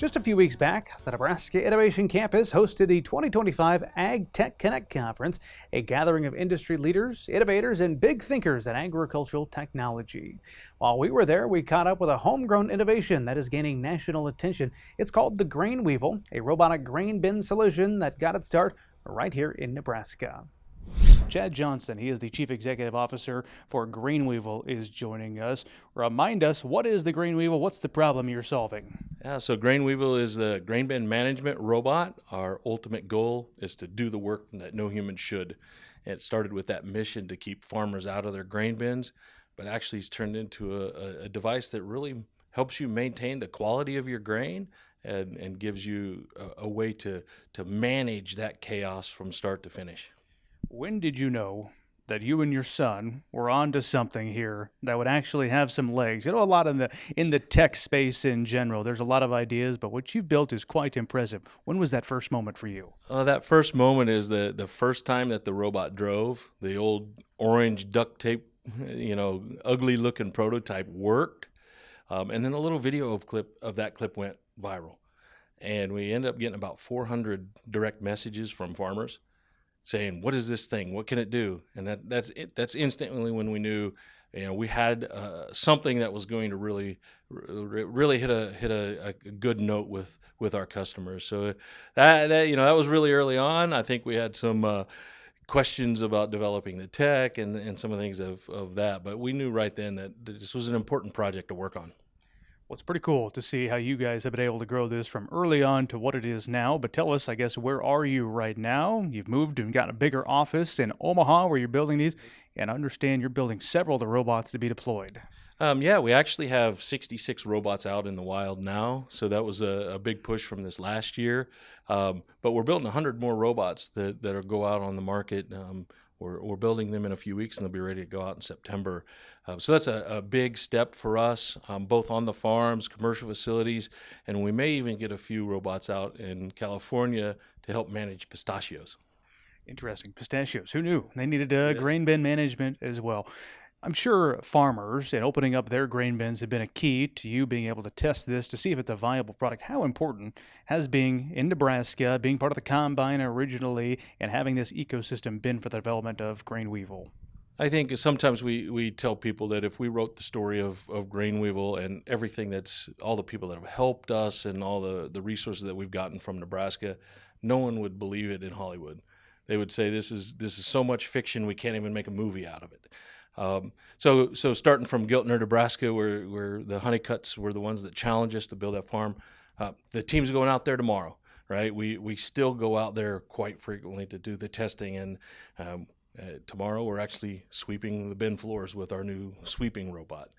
Just a few weeks back, the Nebraska Innovation Campus hosted the 2025 AgTech Connect Conference, a gathering of industry leaders, innovators, and big thinkers in agricultural technology. While we were there, we caught up with a homegrown innovation that is gaining national attention. It's called the Grain Weevil, a robotic grain bin solution that got its start right here in Nebraska. Chad Johnston, he is the Chief Executive Officer for Grain Weevil, is joining us. Remind us, what is the Grain Weevil? What's the problem you're solving? Yeah, so Grain Weevil is the grain bin management robot. Our ultimate goal is to do the work that no human should. And it started with that mission to keep farmers out of their grain bins, but actually it's turned into a device that really helps you maintain the quality of your grain and gives you a way to manage that chaos from start to finish. When did you know that you and your son were onto something here that would actually have some legs? You know, a lot in the tech space in general, there's a lot of ideas, but what you've built is quite impressive. When was that first moment for you? That first moment is the first time that the robot drove. The old orange duct tape, ugly looking prototype worked. And then a little video of that clip went viral. And we ended up getting about 400 direct messages from farmers saying, "What is this thing? What can it do?" And that's instantly when we knew, we had something that was going to really hit a good note with our customers. So that was really early on. I think we had some questions about developing the tech and some of the things of that, but we knew right then that this was an important project to work on. Well, it's pretty cool to see how you guys have been able to grow this from early on to what it is now. But tell us, I guess, where are you right now? You've moved and got a bigger office in Omaha where you're building these, and I understand you're building several of the robots to be deployed. We actually have 66 robots out in the wild now, so that was a big push from this last year. But we're building 100 more robots that will go out on the market. We're building them in a few weeks, and they'll be ready to go out in September. So that's a big step for us, both on the farms, commercial facilities, and we may even get a few robots out in California to help manage pistachios. Interesting. Pistachios. Who knew? They needed grain bin management as well. I'm sure farmers and opening up their grain bins have been a key to you being able to test this to see if it's a viable product. How important has being in Nebraska, being part of the combine originally, and having this ecosystem been for the development of Grain Weevil? I think sometimes we tell people that if we wrote the story of Grain Weevil and everything all the people that have helped us and all the resources that we've gotten from Nebraska, no one would believe it in Hollywood. They would say this is so much fiction we can't even make a movie out of it. So starting from Giltner, Nebraska, where the Honeycutts were the ones that challenged us to build that farm, the team's going out there tomorrow, right? We still go out there quite frequently to do the testing, and tomorrow we're actually sweeping the bin floors with our new sweeping robot.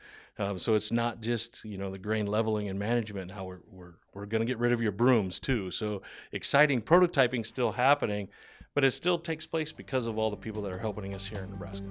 So it's not just the grain leveling and management. Now we're going to get rid of your brooms too. So exciting prototyping still happening, but it still takes place because of all the people that are helping us here in Nebraska.